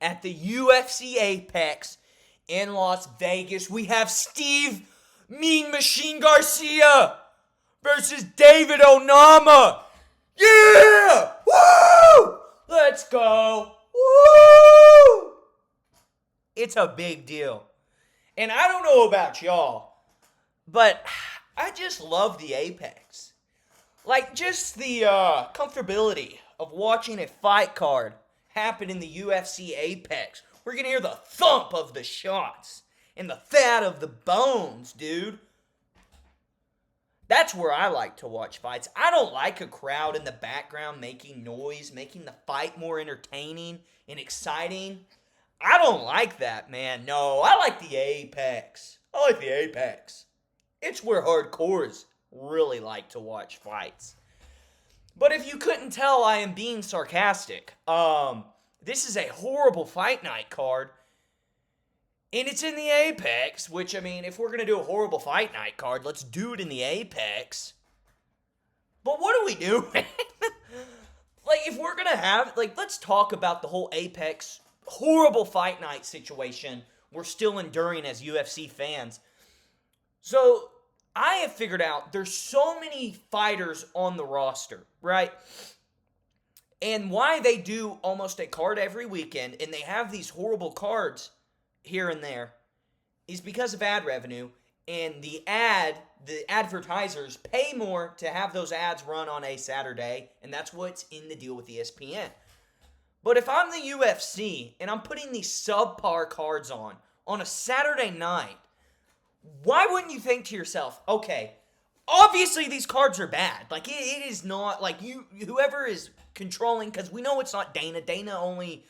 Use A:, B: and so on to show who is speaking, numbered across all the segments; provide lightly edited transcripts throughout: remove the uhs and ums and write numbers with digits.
A: at the UFC Apex in Las Vegas. We have Steve Mean Machine Garcia versus David Onama. Yeah! Woo! Let's go. Woo! It's a big deal. And I don't know about y'all, but I just love the Apex. Like, just the comfortability of watching a fight card happen in the UFC Apex. We're going to hear the thump of the shots and the fat of the bones, dude. That's where I like to watch fights. I don't like a crowd in the background making noise, making the fight more entertaining and exciting. I don't like that, man. No, I like the Apex. I like the Apex. It's where hardcores really like to watch fights. But if you couldn't tell, I am being sarcastic. This is a horrible fight night card. And it's in the Apex, which, I mean, if we're going to do a horrible fight night card, let's do it in the Apex. But what are we doing? Like, if we're going to have, like, let's talk about the whole Apex horrible fight night situation we're still enduring as UFC fans. So, I have figured out there's so many fighters on the roster, right? And why they do almost a card every weekend, and they have these horrible cards here and there, is because of ad revenue, and the advertisers pay more to have those ads run on a Saturday, and that's what's in the deal with ESPN. But if I'm the UFC, and I'm putting these subpar cards on a Saturday night, why wouldn't you think to yourself, okay, obviously these cards are bad. Like, it is not, like, whoever is controlling, because we know it's not Dana. Dana only,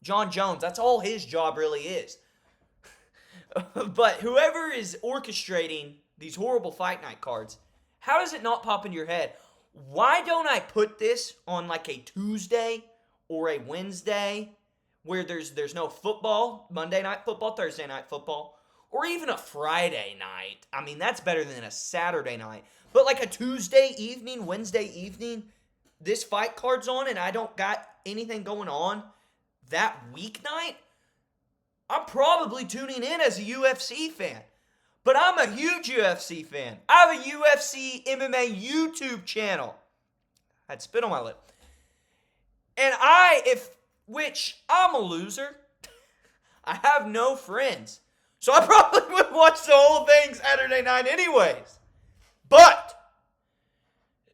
A: John Jones, that's all his job really is. But whoever is orchestrating these horrible fight night cards, how does it not pop into your head? Why don't I put this on like a Tuesday or a Wednesday where there's no football, Monday night football, Thursday night football, or even a Friday night? I mean, that's better than a Saturday night. But like a Tuesday evening, Wednesday evening, this fight card's on and I don't got anything going on that weeknight, I'm probably tuning in as a UFC fan. But I'm a huge UFC fan. I have a UFC MMA YouTube channel. I had spit on my lip. And I'm a loser. I have no friends. So I probably would watch the whole thing Saturday night anyways. But,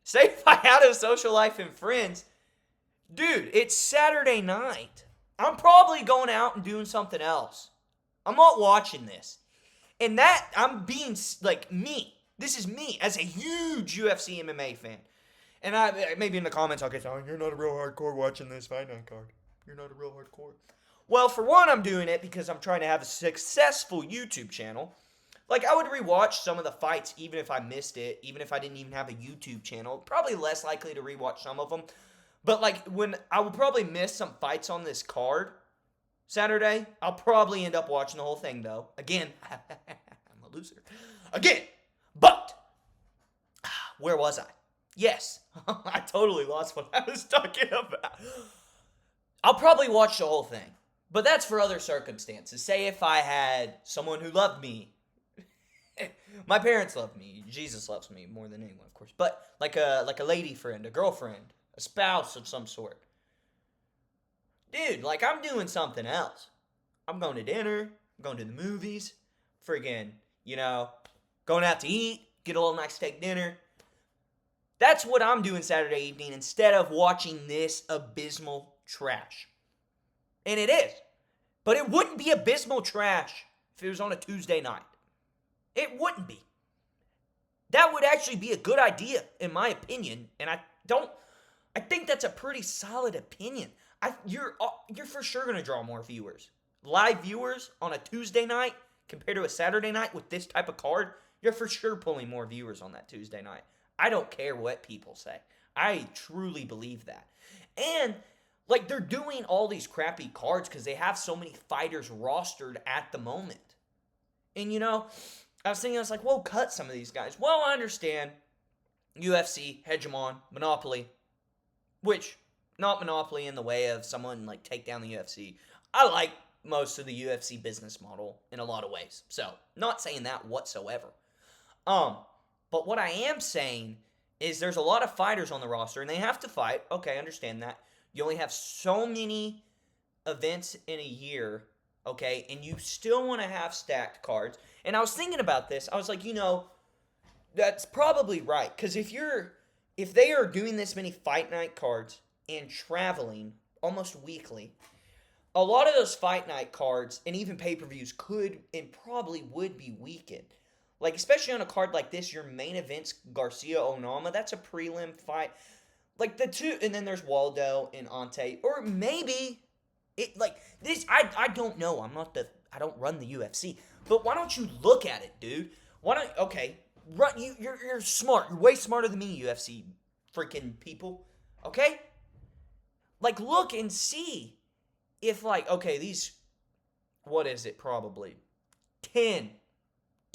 A: say if I had a social life and friends, dude, it's Saturday night. I'm probably going out and doing something else. I'm not watching this. And that, I'm being, like, me. This is me as a huge UFC MMA fan. And maybe in the comments I'll get, oh, you're not a real hardcore watching this fight night card. You're not a real hardcore. Well, for one, I'm doing it because I'm trying to have a successful YouTube channel. Like, I would rewatch some of the fights even if I missed it, even if I didn't even have a YouTube channel. Probably less likely to rewatch some of them. But, like, when I will probably miss some fights on this card Saturday, I'll probably end up watching the whole thing, though. Again, I'm a loser. Again, but, where was I? Yes, I totally lost what I was talking about. I'll probably watch the whole thing, but that's for other circumstances. Say if I had someone who loved me. My parents love me. Jesus loves me more than anyone, of course. But like a lady friend, a girlfriend, a spouse of some sort. Dude, like, I'm doing something else. I'm going to dinner. I'm going to the movies. Friggin', going out to eat. Get a little nice steak dinner. That's what I'm doing Saturday evening instead of watching this abysmal trash. And it is. But it wouldn't be abysmal trash if it was on a Tuesday night. It wouldn't be. That would actually be a good idea, in my opinion. And I think that's a pretty solid opinion. You're for sure going to draw more viewers. Live viewers on a Tuesday night compared to a Saturday night with this type of card, you're for sure pulling more viewers on that Tuesday night. I don't care what people say. I truly believe that. And, like, they're doing all these crappy cards because they have so many fighters rostered at the moment. And, I was like, well, cut some of these guys. Well, I understand UFC, hegemon, monopoly, which, not monopoly in the way of someone like take down the UFC. I like most of the UFC business model in a lot of ways. So, not saying that whatsoever. But what I am saying is there's a lot of fighters on the roster and they have to fight. Okay, I understand that. You only have so many events in a year, okay? And you still want to have stacked cards. And I was thinking about this. I was like, that's probably right cuz if they are doing this many fight night cards and traveling almost weekly, a lot of those fight night cards and even pay-per-views could and probably would be weakened. Like, especially on a card like this, your main event's Garcia Onama. That's a prelim fight. Like, the two, and then there's Waldo and Ante. Or maybe, I don't know. I don't run the UFC. But why don't you look at it, dude? You're smart. You're way smarter than me, UFC freaking people. Okay? Like, look and see if, what is it, probably? 10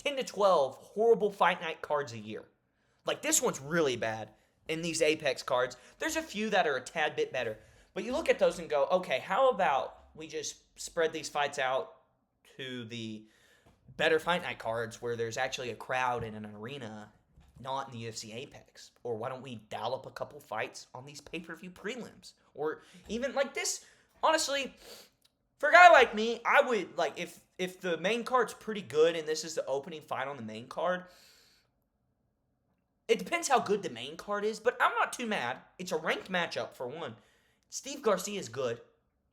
A: to 12 horrible fight night cards a year. Like, this one's really bad in these Apex cards. There's a few that are a tad bit better. But you look at those and go, okay, how about we just spread these fights out to the better fight night cards where there's actually a crowd in an arena, not in the UFC Apex? Or why don't we dial up a couple fights on these pay-per-view prelims? Or even like this, honestly, for a guy like me, I would, if the main card's pretty good and this is the opening fight on the main card, it depends how good the main card is, but I'm not too mad. It's a ranked matchup, for one. Steve Garcia is good.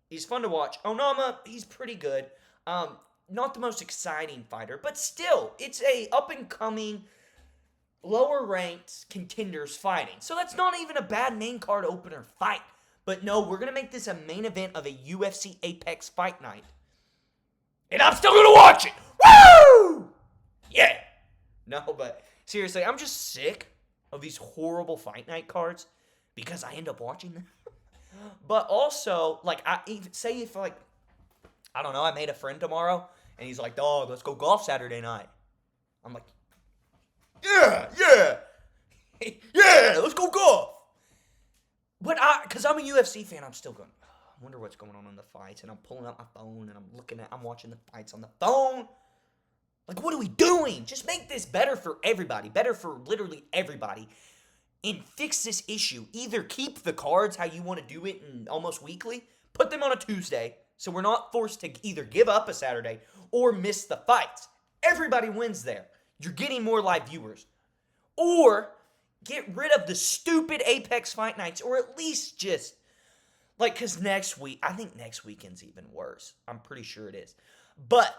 A: He's fun to watch. Onama, he's pretty good. Not the most exciting fighter, but still, it's a up-and-coming, lower-ranked contenders fighting. So that's not even a bad main card opener fight. But no, we're going to make this a main event of a UFC Apex fight night. And I'm still going to watch it. Woo! Yeah. No, but seriously, I'm just sick of these horrible fight night cards because I end up watching them. But also, I don't know, I made a friend tomorrow and he's like, dog, let's go golf Saturday night. I'm like, yeah, let's go golf. But because I'm a UFC fan, I'm still going, I wonder what's going on in the fights. And I'm pulling out my phone and I'm watching the fights on the phone. Like, what are we doing? Just make this better for everybody. Better for literally everybody. And fix this issue. Either keep the cards how you want to do it and almost weekly. Put them on a Tuesday. So we're not forced to either give up a Saturday or miss the fights. Everybody wins there. You're getting more live viewers. Or get rid of the stupid Apex fight nights, or at least just, because I think next weekend's even worse. I'm pretty sure it is. But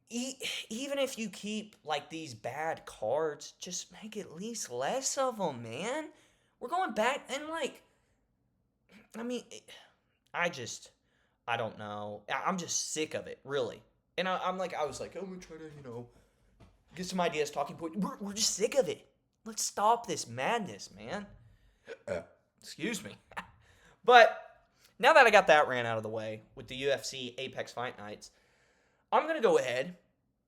A: even if you keep, these bad cards, just make at least less of them, man. We're going back, and, I don't know. I'm just sick of it, really. And I was like, I'm going to try to, get some ideas, talking points. We're just sick of it. Let's stop this madness, man. Excuse me. But now that I got that rant out of the way with the UFC Apex Fight Nights, I'm going to go ahead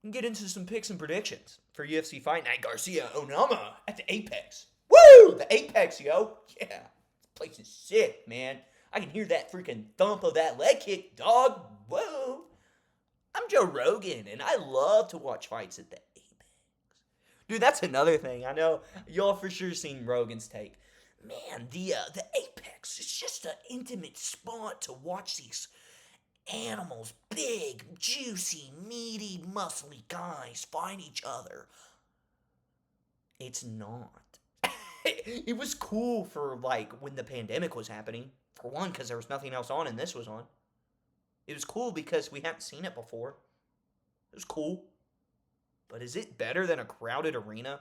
A: and get into some picks and predictions for UFC Fight Night Garcia Onama at the Apex. Woo! The Apex, yo. Yeah. This place is sick, man. I can hear that freaking thump of that leg kick, dog. Whoa. I'm Joe Rogan, and I love to watch fights at the Apex. Dude, that's another thing. I know y'all for sure seen Rogan's take. Man, the Apex is just an intimate spot to watch these animals, big, juicy, meaty, muscly guys fight each other. It's not. It was cool for, when the pandemic was happening. For one, because there was nothing else on and this was on. It was cool because we hadn't seen it before. It was cool. But is it better than a crowded arena?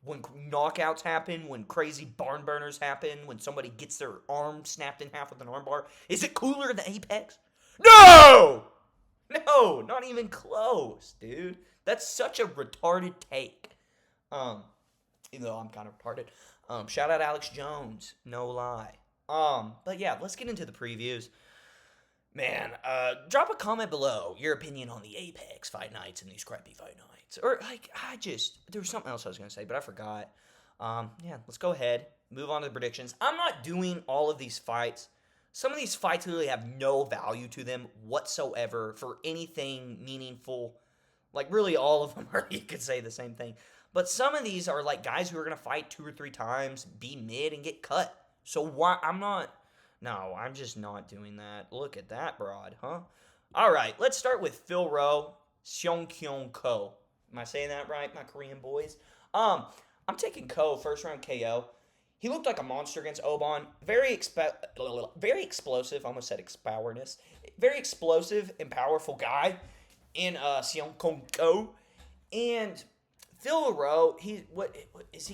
A: When knockouts happen, when crazy barn burners happen, when somebody gets their arm snapped in half with an armbar, is it cooler than Apex? No! No, not even close, dude. That's such a retarded take. Even though I'm kind of retarded. Shout out Alex Jones, no lie. But yeah, let's get into the previews. Man, drop a comment below your opinion on the Apex fight nights and these crappy fight nights. Or, there was something else I was going to say, but I forgot. Yeah, let's go ahead. move on to the predictions. I'm not doing all of these fights. Some of these fights really have no value to them whatsoever for anything meaningful. Like, really, all of them are, you could say the same thing. But some of these are like guys who are going to fight 2 or 3 times, be mid, and get cut. So why? I'm just not doing that. Look at that broad, huh? All right, let's start with Phil Rowe, Seong Kyung Ko. Am I saying that right, my Korean boys? I'm taking Ko, first round KO. He looked like a monster against Oban. Very explosive. Almost said expowerness. Very explosive and powerful guy in Seong Kyung Ko. And Phil Rowe, he's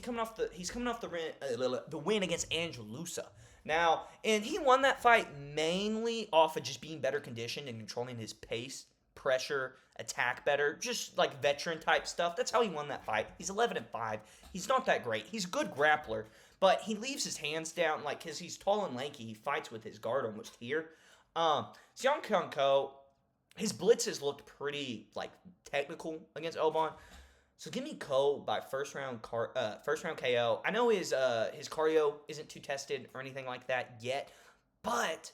A: coming off the win against Angelusa. Now, and he won that fight mainly off of just being better conditioned and controlling his pace, pressure, attack better, just like veteran type stuff. That's how he won that fight. He's 11-5. He's not that great. He's a good grappler, but he leaves his hands down like because he's tall and lanky. He fights with his guard almost here. Seong Kyung Ko, his blitzes looked pretty like technical against Oban. So give me Ko by first round KO. I know his cardio isn't too tested or anything like that yet, but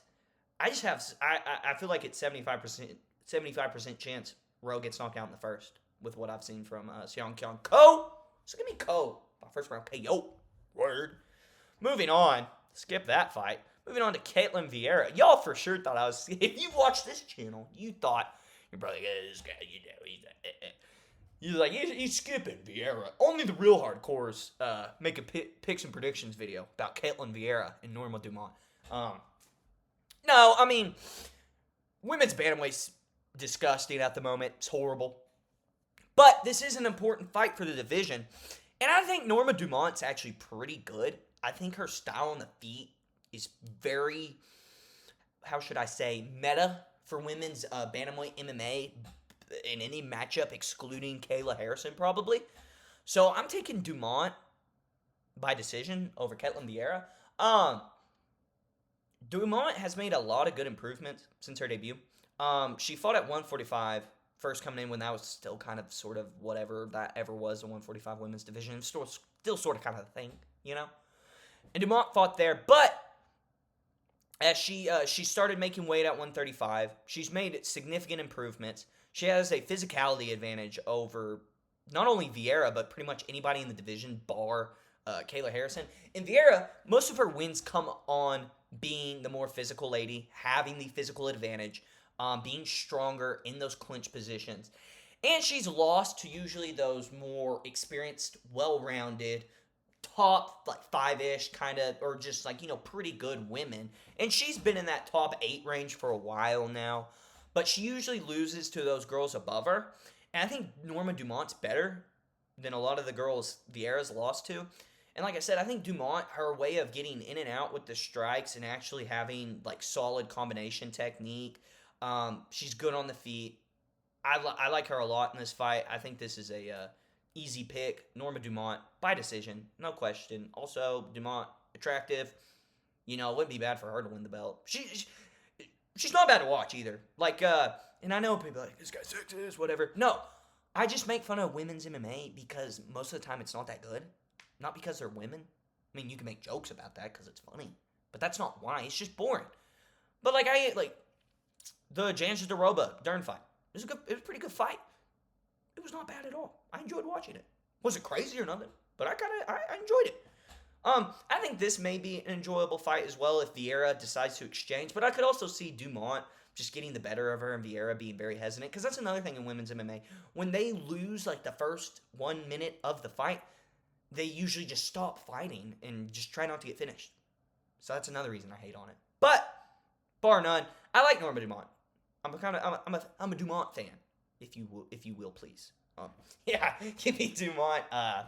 A: I just have I feel like it's 75% chance Rowe gets knocked out in the first with what I've seen from Seong Kyung Ko. So give me Ko by first round KO. Word. Moving on, skip that fight. Moving on to Caitlin Vieira. Y'all for sure thought I was. If you watched this channel, you thought you're probably this guy. He's like, he's skipping Vieira. Only the real hardcores make a picks and predictions video about Caitlin Vieira and Norma Dumont. No, I mean, women's bantamweight's disgusting at the moment. It's horrible. But this is an important fight for the division. And I think Norma Dumont's actually pretty good. I think her style on the feet is very, how should I say, meta for women's bantamweight MMA in any matchup, excluding Kayla Harrison, probably. So I'm taking Dumont by decision over Caitlin Vieira. Dumont has made a lot of good improvements since her debut. She fought at 145, first coming in when that was still kind of sort of whatever that ever was, the 145 women's division. Still sort of kind of a thing, you know? And Dumont fought there, but as she started making weight at 135, she's made significant improvements. She has a physicality advantage over not only Vieira, but pretty much anybody in the division, bar Kayla Harrison. And Vieira, most of her wins come on being the more physical lady, having the physical advantage, being stronger in those clinch positions. And she's lost to usually those more experienced, well-rounded, top, like, 5-ish kind of, or just, like, you know, pretty good women. And she's been in that top 8 range for a while now. But she usually loses to those girls above her. And I think Norma Dumont's better than a lot of the girls Vieira's lost to. And like I said, I think Dumont, her way of getting in and out with the strikes and actually having like solid combination technique, she's good on the feet. I like her a lot in this fight. I think this is a easy pick. Norma Dumont by decision, no question. Also, Dumont, attractive. You know, it wouldn't be bad for her to win the belt. She's not bad to watch either. Like, and I know people are like, this guy's sexist, whatever. No, I just make fun of women's MMA because most of the time it's not that good. Not because they're women. I mean, you can make jokes about that because it's funny. But that's not why. It's just boring. But, like, the Janja Doroba Dern fight. It was a pretty good fight. It was not bad at all. I enjoyed watching it. Was it crazy or nothing? But I enjoyed it. I think this may be an enjoyable fight as well if Vieira decides to exchange. But I could also see Dumont just getting the better of her and Vieira being very hesitant. Because that's another thing in women's MMA. When they lose, like, the first 1 minute of the fight, they usually just stop fighting and just try not to get finished. So that's another reason I hate on it. But, bar none, I like Norma Dumont. I'm a Dumont fan, if you will, please. Yeah, give me Dumont. I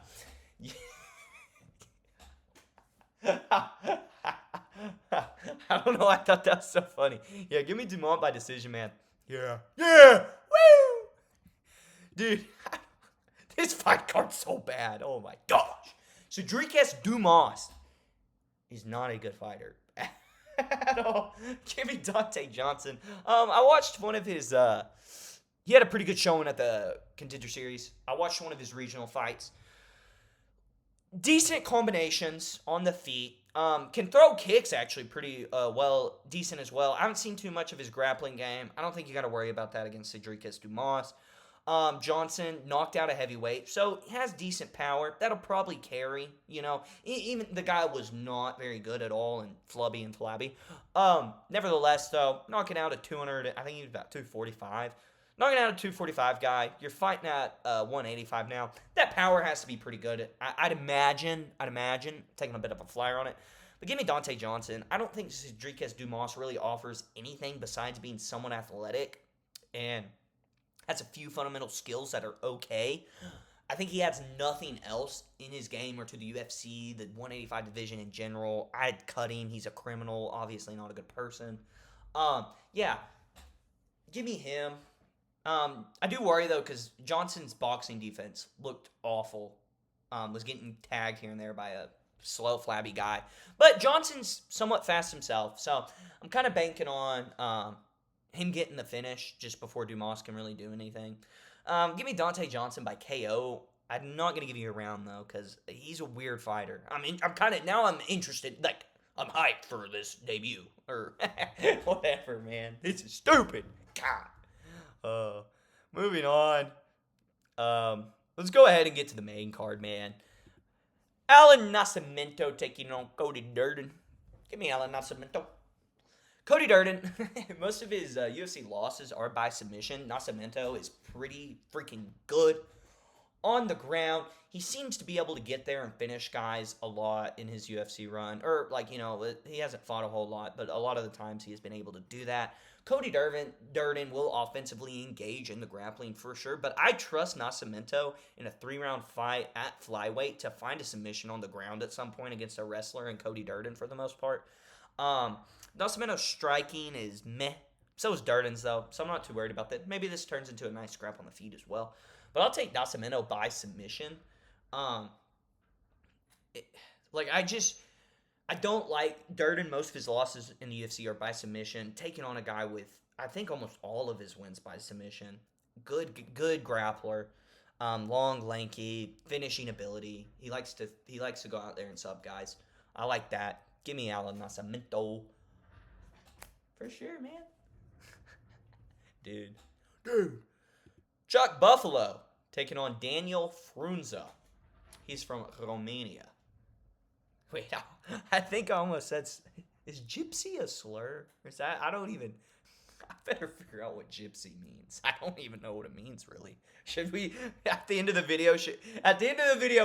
A: don't know. I thought that was so funny. Yeah, give me Dumont by decision, man. Yeah. Woo, dude. This fight card's so bad. Oh my gosh. Cedriques Dumas is not a good fighter at all. Give me Dante Johnson. I watched one of his. He had a pretty good showing at the Contender Series. I watched one of his regional fights. Decent combinations on the feet. Can throw kicks actually pretty decent as well. I haven't seen too much of his grappling game. I don't think you got to worry about that against Cedricus Dumas. Johnson knocked out a heavyweight, so he has decent power. That'll probably carry, Even the guy was not very good at all and flubby and flabby. Nevertheless, though, knocking out a 200, I think he was about 245. Knocking out a 245 guy, you're fighting at 185 now. That power has to be pretty good. I'd imagine, taking a bit of a flyer on it. But give me Dante Johnson. I don't think Cedricus Dumas really offers anything besides being somewhat athletic and has a few fundamental skills that are okay. I think he has nothing else in his game or to the UFC, the 185 division in general. I'd cut him. He's a criminal, obviously not a good person. Yeah, give me him. I do worry, though, because Johnson's boxing defense looked awful. Was getting tagged here and there by a slow, flabby guy. But Johnson's somewhat fast himself, so I'm kind of banking on him getting the finish just before Dumas can really do anything. Give me Dante Johnson by KO. I'm not going to give you a round, though, because he's a weird fighter. I mean, I'm interested. Like, I'm hyped for this debut. Or whatever, man. This is stupid. God. Moving on. Let's go ahead and get to the main card, man. Alan Nascimento taking on Cody Durden. Give me Alan Nascimento. Cody Durden, most of his UFC losses are by submission. Nascimento is pretty freaking good on the ground. He seems to be able to get there and finish guys a lot in his UFC run. Or, he hasn't fought a whole lot, but a lot of the times he has been able to do that. Cody Durden will offensively engage in the grappling for sure, but I trust Nascimento in a 3-round fight at flyweight to find a submission on the ground at some point against a wrestler and Cody Durden for the most part. Nascimento's striking is meh. So is Durden's, though, so I'm not too worried about that. Maybe this turns into a nice scrap on the feet as well. But I'll take Nascimento by submission. I don't like Durden. Most of his losses in the UFC are by submission. Taking on a guy with, I think, almost all of his wins by submission. Good grappler. Long, lanky, finishing ability. He likes to go out there and sub guys. I like that. Give me Alan Nascimento. For sure, man. Dude. Chuck Buffalo taking on Daniel Frunze. He's from Romania. Wait, I think I almost said, is gypsy a slur? Or is that, I better figure out what gypsy means. I don't even know what it means, really. Should we, at the end of the video,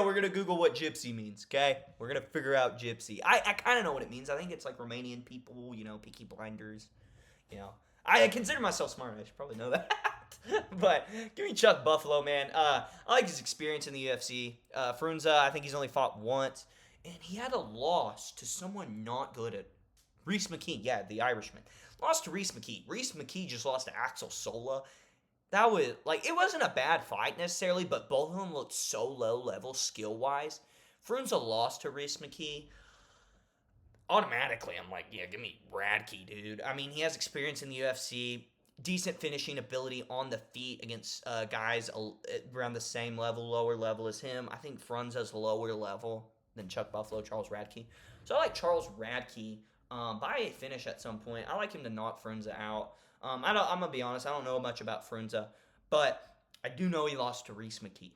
A: we're going to Google what gypsy means, okay? We're going to figure out gypsy. I kind of know what it means. I think it's like Romanian people, Peaky Blinders, I consider myself smart. I should probably know that. But give me Chuck Buffalo, man. I like his experience in the UFC. Frunze, I think he's only fought once. And he had a loss to someone not good at Reese McKee. Yeah, the Irishman. Lost to Reese McKee. Reese McKee just lost to Axel Sola. That was, it wasn't a bad fight necessarily, but both of them looked so low level skill-wise. Frunze lost to Reese McKee. Automatically, I'm like, yeah, give me Radke, dude. I mean, he has experience in the UFC. Decent finishing ability on the feet against guys around the same level, lower level as him. I think Frunze's lower level than Chuck Buffalo, Charles Radke. So I like Charles Radke by a finish at some point. I like him to knock Frunze out. I'm going to be honest, I don't know much about Frunze, but I do know he lost to Reese McKee.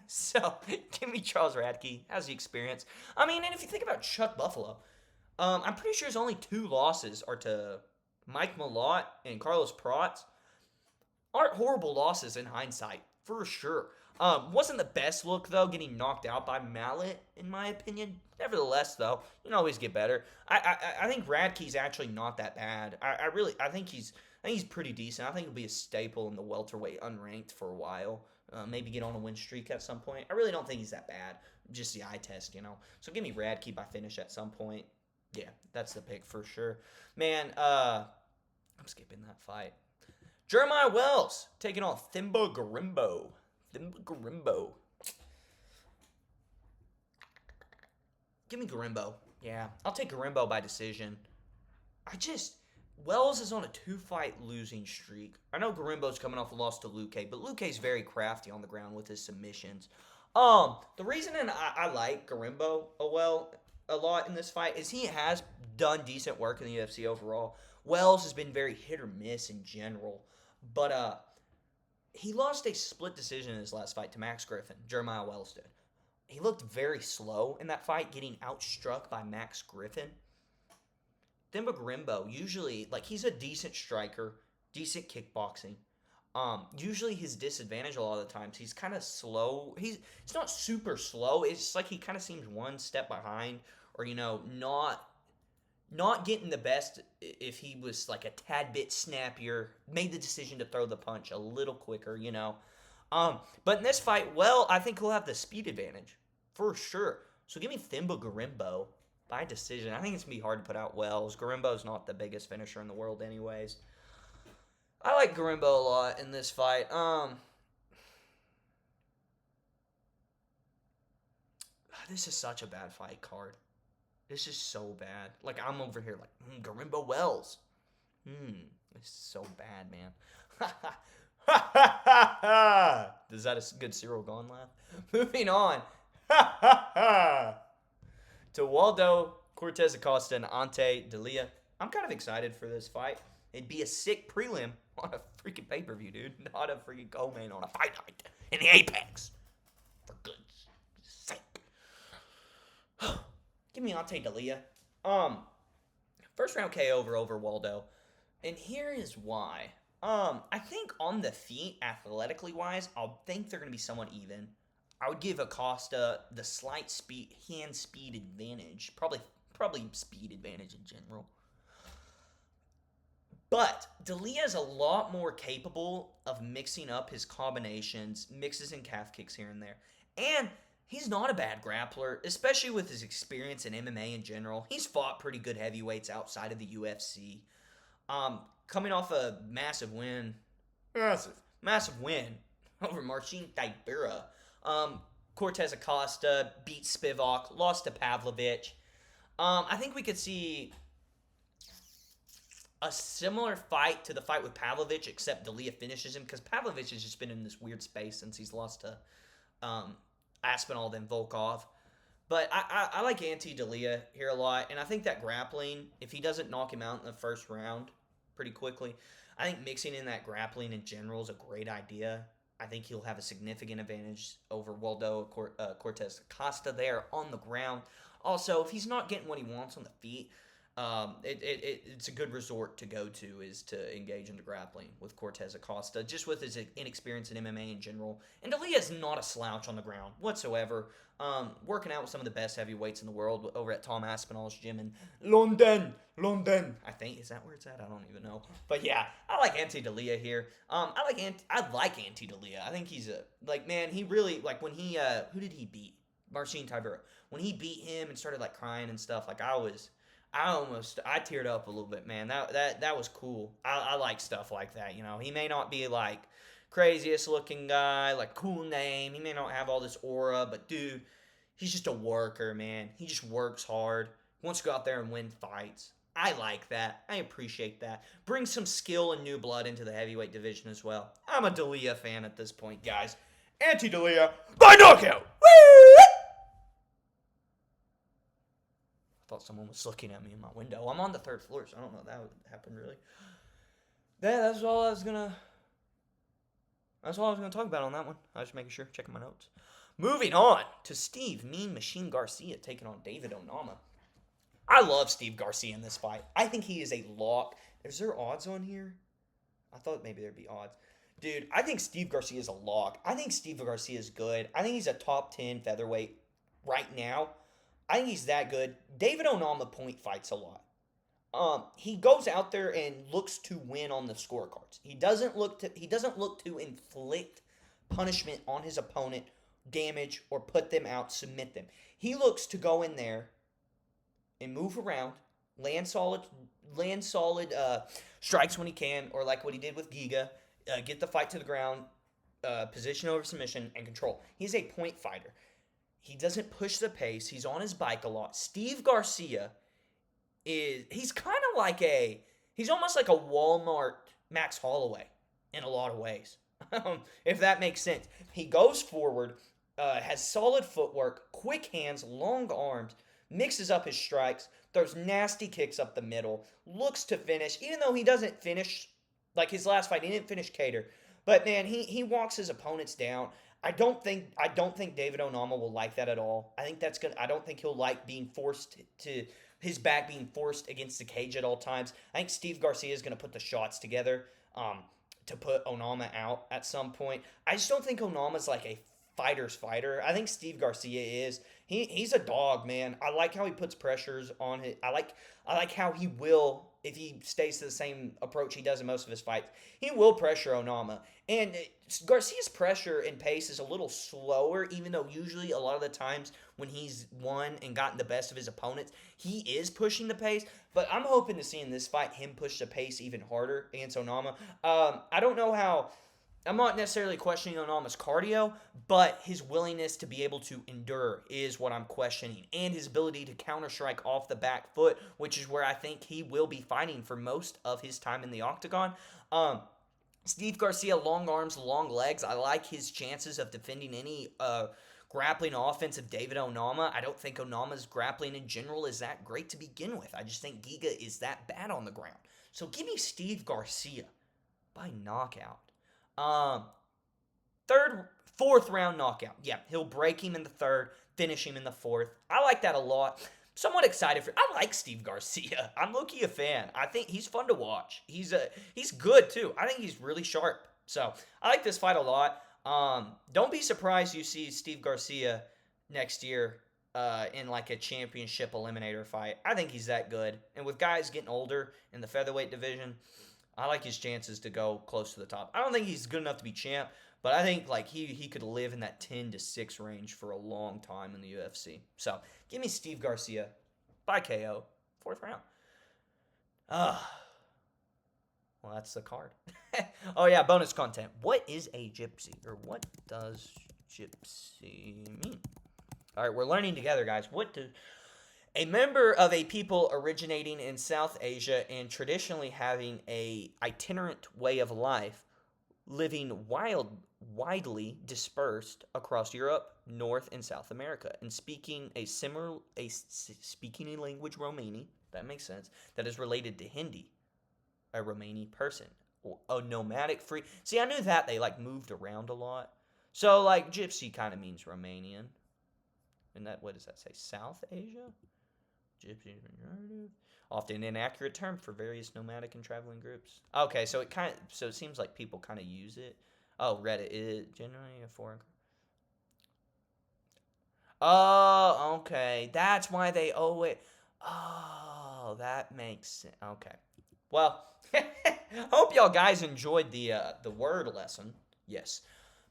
A: So give me Charles Radke. Has the experience. I mean, and if you think about Chuck Buffalo, I'm pretty sure his only 2 losses are to Mike Malott and Carlos Prats. Aren't horrible losses in hindsight, for sure. Wasn't the best look, though, getting knocked out by Mallet, in my opinion. Nevertheless, though, you can always get better. I think Radke's actually not that bad. I think he's pretty decent. I think he'll be a staple in the welterweight unranked for a while. Maybe get on a win streak at some point. I really don't think he's that bad. Just the eye test, So give me Radke by finish at some point. Yeah, that's the pick for sure. Man, I'm skipping that fight. Jeremiah Wells taking on Thimba Garimbo. Give me Garimbo. Yeah, I'll take Garimbo by decision. Wells is on a 2-fight losing streak. I know Garimbo's coming off a loss to Luque, but Luque's very crafty on the ground with his submissions. The reason and I like Garimbo a lot in this fight is he has done decent work in the UFC overall. Wells has been very hit or miss in general, but he lost a split decision in his last fight to Max Griffin. Jeremiah Wells did. He looked very slow in that fight, getting outstruck by Max Griffin. Thimba Garimbo, usually, like, he's a decent striker, decent kickboxing. Usually his disadvantage a lot of the times, he's kind of slow. He's not super slow. It's just like he kind of seems one step behind, or not getting the best. If he was like a tad bit snappier, made the decision to throw the punch a little quicker. But in this fight, well, I think he'll have the speed advantage for sure. So give me Thimba Garimbo by decision. I think it's going to be hard to put out Wells. Garimbo's not the biggest finisher in the world anyways. I like Garimbo a lot in this fight. This is such a bad fight card. This is so bad. Like, I'm over here like, Garimbo Wells. This is so bad, man. Is that a good Cyril Gone laugh? Moving on. To Waldo Cortez Acosta and Ante Delia. I'm kind of excited for this fight. It'd be a sick prelim on a freaking pay-per-view, dude. Not a freaking co-main on a fight night in the Apex. For goodness sake. Give me Ante Delia. First round KO over Waldo. And here is why. I think on the feet, athletically wise, I'll think they're going to be somewhat even. I would give Acosta the slight hand speed advantage. Probably speed advantage in general. But Delia is a lot more capable of mixing up his combinations, mixes and calf kicks here and there. And he's not a bad grappler, especially with his experience in MMA in general. He's fought pretty good heavyweights outside of the UFC. Coming off a massive win over Marcin Tybura. Cortez Acosta beat Spivak, lost to Pavlovich. I think we could see a similar fight to the fight with Pavlovich, except Delia finishes him, because Pavlovich has just been in this weird space since he's lost to Aspinall, then Volkov. But I like Ante Delia here a lot, and I think that grappling, if he doesn't knock him out in the first round pretty quickly, I think mixing in that grappling in general is a great idea. I think he'll have a significant advantage over Waldo Cortez Acosta there on the ground. Also, if he's not getting what he wants on the feet, it's a good resort to go to is to engage in the grappling with Cortez Acosta, just with his inexperience in MMA in general. And Delia is not a slouch on the ground whatsoever. Working out with some of the best heavyweights in the world over at Tom Aspinall's gym in London. I think, is that where it's at? I don't even know. But yeah, I like Ante Delia here. I like Ante Delia. I think he's he really, like, when he who did he beat? Marcin Tybura. When he beat him and started like crying and stuff, like I teared up a little bit, man. That was cool. I like stuff like that, He may not be like craziest looking guy, like cool name. He may not have all this aura, but dude, he's just a worker, man. He just works hard. He wants to go out there and win fights. I like that. I appreciate that. Bring some skill and new blood into the heavyweight division as well. I'm a Delia fan at this point, guys. Ante Delia by knockout. Woo! I thought someone was looking at me in my window. I'm on the third floor, so I don't know if that would happen really. That's all I was gonna talk about on that one. I was just making sure, checking my notes. Moving on to Steve Mean Machine Garcia taking on David Onama. I love Steve Garcia in this fight. I think he is a lock. Is there odds on here? I thought maybe there'd be odds. Dude, I think Steve Garcia is a lock. I think Steve Garcia is good. I think he's a top 10 featherweight right now. I think he's that good. David Onama point fights a lot. He goes out there and looks to win on the scorecards. He doesn't look to inflict punishment on his opponent, damage, or put them out, submit them. He looks to go in there and move around, land solid strikes when he can, or like what he did with Giga, get the fight to the ground, position over submission, and control. He's a point fighter. He doesn't push the pace. He's on his bike a lot. Steve Garcia he's kind of like he's almost like a Walmart Max Holloway in a lot of ways, if that makes sense. He goes forward. has solid footwork, quick hands, long arms, mixes up his strikes, throws nasty kicks up the middle, looks to finish, even though he doesn't finish like his last fight, he didn't finish Cater. But man, he walks his opponents down. I don't think David Onama will like that at all. I don't think he'll like being forced to his back being forced against the cage at all times. I think Steve Garcia is going to put the shots together to put Onama out at some point. I just don't think Onama's like a fighter's fighter. I think Steve Garcia is. He's a dog, man. I like how he puts pressures on it. I like how he will, if he stays to the same approach he does in most of his fights, he will pressure Onama. And Garcia's pressure and pace is a little slower, even though usually a lot of the times when he's won and gotten the best of his opponents, he is pushing the pace. But I'm hoping to see in this fight him push the pace even harder against Onama. I don't know how. I'm not necessarily questioning Onama's cardio, but his willingness to be able to endure is what I'm questioning. And his ability to counter-strike off the back foot, which is where I think he will be fighting for most of his time in the octagon. Steve Garcia, long arms, long legs. I like his chances of defending any grappling offense of David Onama. I don't think Onama's grappling in general is that great to begin with. I just think Giga is that bad on the ground. So give me Steve Garcia by knockout. Fourth round knockout. Yeah, he'll break him in the third, finish him in the fourth. I like that a lot. Somewhat excited for. I like Steve Garcia. I'm low-key a fan. I think he's fun to watch. He's good too. I think he's really sharp. So I like this fight a lot. Don't be surprised you see Steve Garcia next year in like a championship eliminator fight. I think he's that good. And with guys getting older in the featherweight division, I like his chances to go close to the top. I don't think he's good enough to be champ, but I think like he could live in that 10-6 range for a long time in the UFC. So give me Steve Garcia by KO, fourth round. Well, that's the card. Oh yeah, bonus content. What is a gypsy, or what does gypsy mean? All right, we're learning together, guys. A member of a people originating in South Asia and traditionally having a itinerant way of life, living widely dispersed across Europe, North and South America, and speaking a language Romani, that makes sense, that is related to Hindi, a Romani person, or a nomadic free. See, I knew that they like moved around a lot, so like gypsy kind of means Romanian. And that, what does that say? South Asia. Gypsy narrative. Often an inaccurate term for various nomadic and traveling groups. Okay, so it seems like people kind of use it. Oh, Reddit is generally a foreign. Oh, okay. That's why they owe it. Oh, that makes sense. Okay. Well, hope y'all guys enjoyed the word lesson. Yes.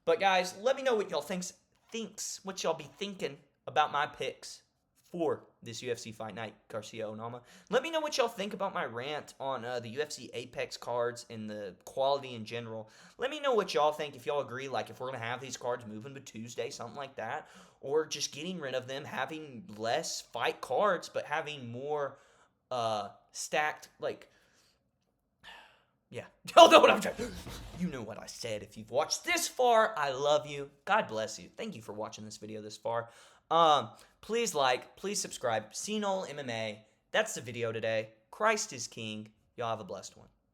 A: But guys, let me know what y'all what y'all be thinking about my picks for this UFC Fight Night, Garcia Onama. Let me know what y'all think about my rant on the UFC Apex cards and the quality in general. Let me know what y'all think, if y'all agree, like if we're going to have these cards moving to Tuesday, something like that, or just getting rid of them, having less fight cards, but having more stacked, like, yeah. Y'all know what I'm trying. You know what I said. If you've watched this far, I love you. God bless you. Thank you for watching this video this far. Please like, please subscribe. CNOL MMA. That's the video today. Christ is King. Y'all have a blessed one.